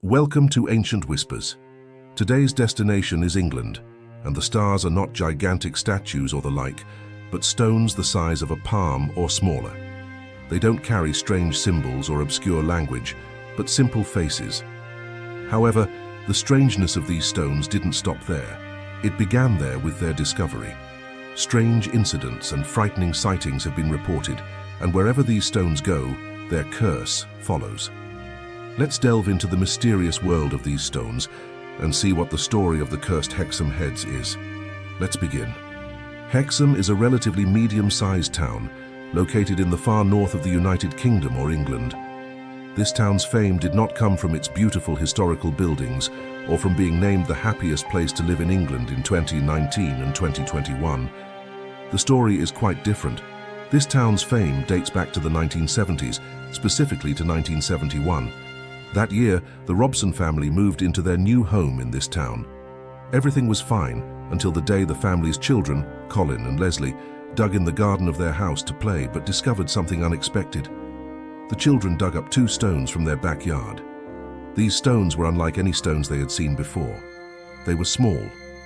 Welcome to Ancient Whispers. Today's destination is England, and the stars are not gigantic statues or the like, but stones the size of a palm or smaller. They don't carry strange symbols or obscure language, but simple faces. However, the strangeness of these stones didn't stop there. It began there with their discovery. Strange incidents and frightening sightings have been reported, and wherever these stones go, their curse follows. Let's delve into the mysterious world of these stones and see what the story of the cursed Hexham Heads is. Let's begin. Hexham is a relatively medium-sized town located in the far north of the United Kingdom or England. This town's fame did not come from its beautiful historical buildings or from being named the happiest place to live in England in 2019 and 2021. The story is quite different. This town's fame dates back to the 1970s, specifically to 1971. That year, the Robson family moved into their new home in this town. Everything was fine until the day the family's children, Colin and Leslie, dug in the garden of their house to play but discovered something unexpected. The children dug up 2 stones from their backyard. These stones were unlike any stones they had seen before. They were small,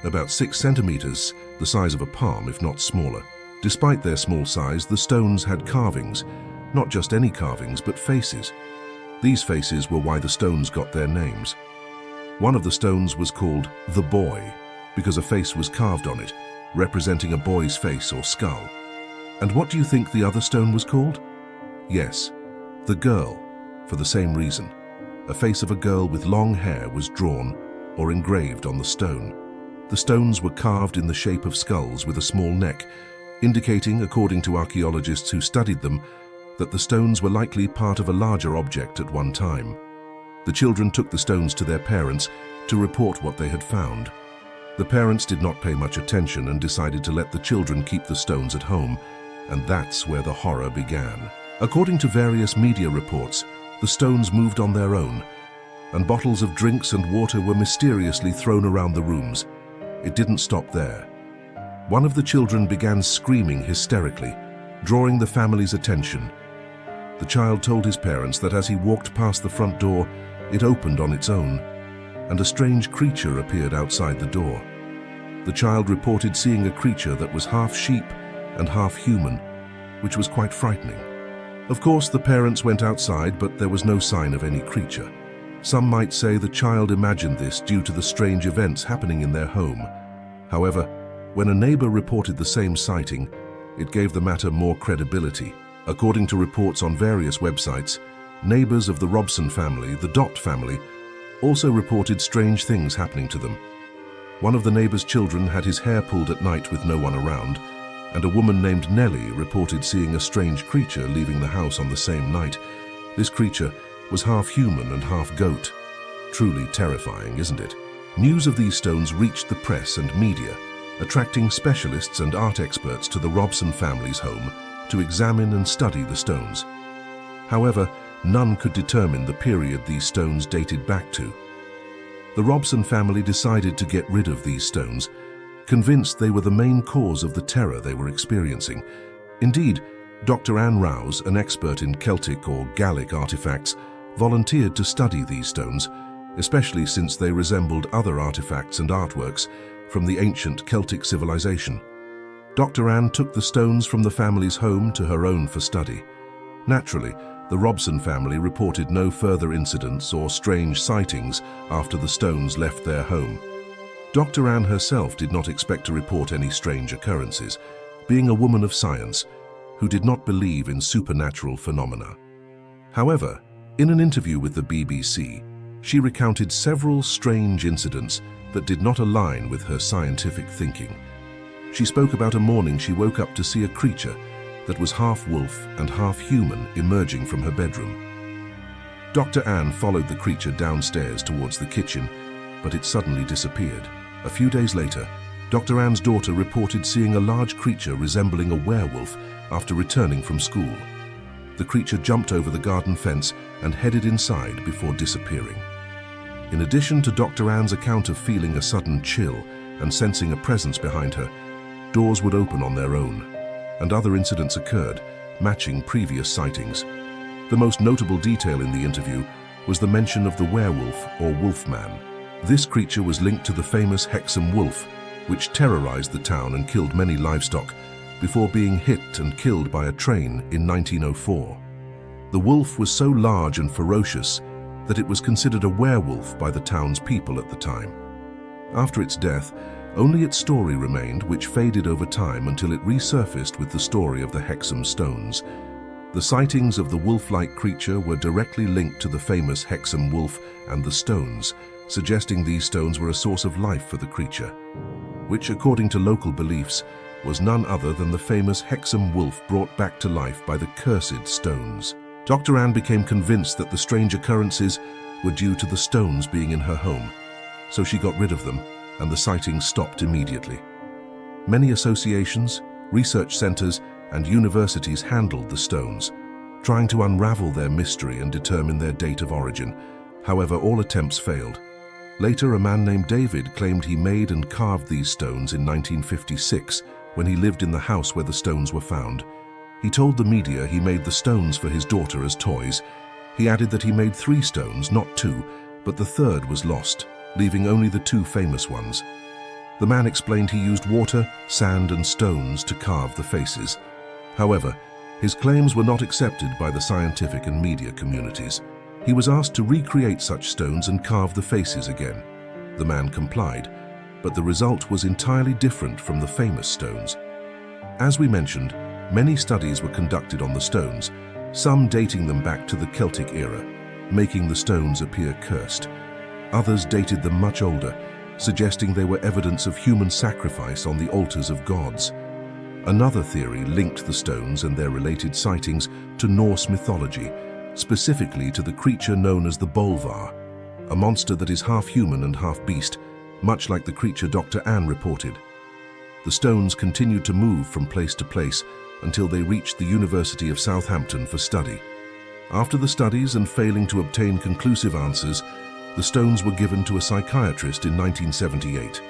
about 6 centimeters, the size of a palm if not smaller. Despite their small size, the stones had carvings, not just any carvings but faces. These faces were why the stones got their names. One of the stones was called the Boy because a face was carved on it, representing a boy's face or skull. And what do you think the other stone was called? Yes, the Girl, for the same reason. A face of a girl with long hair was drawn or engraved on the stone. The stones were carved in the shape of skulls with a small neck, indicating, according to archaeologists who studied them, that the stones were likely part of a larger object at one time. The children took the stones to their parents to report what they had found. The parents did not pay much attention and decided to let the children keep the stones at home, and that's where the horror began. According to various media reports, the stones moved on their own, and bottles of drinks and water were mysteriously thrown around the rooms. It didn't stop there. One of the children began screaming hysterically, drawing the family's attention. The child told his parents that as he walked past the front door, it opened on its own, and a strange creature appeared outside the door. The child reported seeing a creature that was half sheep and half human, which was quite frightening. Of course, the parents went outside, but there was no sign of any creature. Some might say the child imagined this due to the strange events happening in their home. However, when a neighbor reported the same sighting, it gave the matter more credibility. According to reports on various websites, neighbors of the Robson family, the Dot family, also reported strange things happening to them. One of the neighbor's children had his hair pulled at night with no one around, and a woman named Nellie reported seeing a strange creature leaving the house on the same night. This creature was half human and half goat. Truly terrifying, isn't it? News of these stones reached the press and media, attracting specialists and art experts to the Robson family's home to examine and study the stones. However, none could determine the period these stones dated back to. The Robson family decided to get rid of these stones, convinced they were the main cause of the terror they were experiencing. Indeed, Dr. Anne Rouse, an expert in Celtic or Gallic artifacts, volunteered to study these stones, especially since they resembled other artifacts and artworks from the ancient Celtic civilization. Dr. Anne took the stones from the family's home to her own for study. Naturally, the Robson family reported no further incidents or strange sightings after the stones left their home. Dr. Anne herself did not expect to report any strange occurrences, being a woman of science who did not believe in supernatural phenomena. However, in an interview with the BBC, she recounted several strange incidents that did not align with her scientific thinking. She spoke about a morning she woke up to see a creature that was half wolf and half human emerging from her bedroom. Dr. Anne followed the creature downstairs towards the kitchen, but it suddenly disappeared. A few days later, Dr. Anne's daughter reported seeing a large creature resembling a werewolf after returning from school. The creature jumped over the garden fence and headed inside before disappearing. In addition to Dr. Anne's account of feeling a sudden chill and sensing a presence behind her, doors would open on their own, and other incidents occurred, matching previous sightings. The most notable detail in the interview was the mention of the werewolf or wolfman. This creature was linked to the famous Hexham wolf, which terrorized the town and killed many livestock before being hit and killed by a train in 1904. The wolf was so large and ferocious that it was considered a werewolf by the town's people at the time. After its death, only its story remained, which faded over time until it resurfaced with the story of the Hexham stones. The sightings of the wolf-like creature were directly linked to the famous Hexham wolf and the stones, suggesting these stones were a source of life for the creature, which, according to local beliefs, was none other than the famous Hexham wolf brought back to life by the cursed stones. Dr. Anne became convinced that the strange occurrences were due to the stones being in her home, so she got rid of them, and the sightings stopped immediately. Many associations, research centers, and universities handled the stones, trying to unravel their mystery and determine their date of origin. However, all attempts failed. Later, a man named David claimed he made and carved these stones in 1956 when he lived in the house where the stones were found. He told the media he made the stones for his daughter as toys. He added that he made 3 stones, not 2, but the third was lost, leaving only the 2 famous ones. The man explained he used water, sand, and stones to carve the faces. However, his claims were not accepted by the scientific and media communities. He was asked to recreate such stones and carve the faces again. The man complied, but the result was entirely different from the famous stones. As we mentioned, many studies were conducted on the stones, some dating them back to the Celtic era, making the stones appear cursed. Others dated them much older, suggesting they were evidence of human sacrifice on the altars of gods. Another theory linked the stones and their related sightings to Norse mythology, specifically to the creature known as the Bolvar, a monster that is half human and half beast, much like the creature Dr. Anne reported. The stones continued to move from place to place until they reached the University of Southampton for study. After the studies and failing to obtain conclusive answers, the stones were given to a psychiatrist in 1978.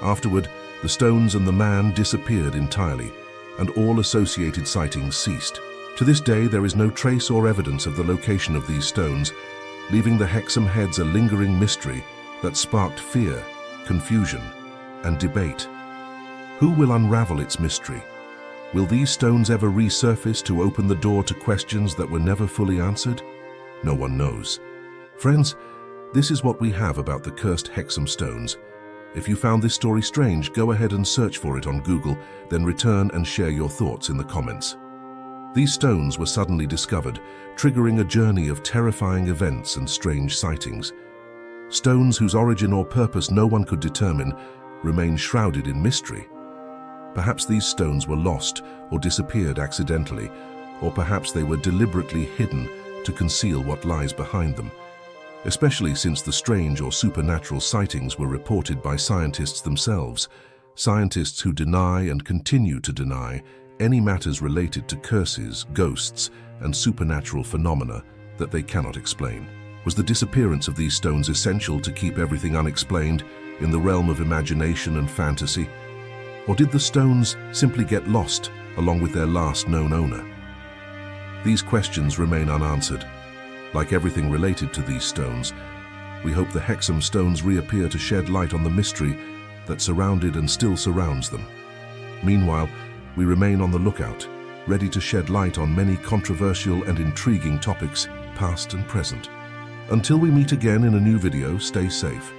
Afterward, the stones and the man disappeared entirely, and all associated sightings ceased. To this day, there is no trace or evidence of the location of these stones, leaving the Hexham Heads a lingering mystery that sparked fear, confusion, and debate. Who will unravel its mystery? Will these stones ever resurface to open the door to questions that were never fully answered? No one knows. Friends, this is what we have about the cursed Hexham stones. If you found this story strange, go ahead and search for it on Google, then return and share your thoughts in the comments. These stones were suddenly discovered, triggering a journey of terrifying events and strange sightings. Stones whose origin or purpose no one could determine remain shrouded in mystery. Perhaps these stones were lost or disappeared accidentally, or perhaps they were deliberately hidden to conceal what lies behind them. Especially since the strange or supernatural sightings were reported by scientists themselves, scientists who deny and continue to deny any matters related to curses, ghosts, and supernatural phenomena that they cannot explain. Was the disappearance of these stones essential to keep everything unexplained in the realm of imagination and fantasy? Or did the stones simply get lost along with their last known owner? These questions remain unanswered. Like everything related to these stones, we hope the Hexham stones reappear to shed light on the mystery that surrounded and still surrounds them. Meanwhile, we remain on the lookout, ready to shed light on many controversial and intriguing topics, past and present. Until we meet again in a new video, stay safe.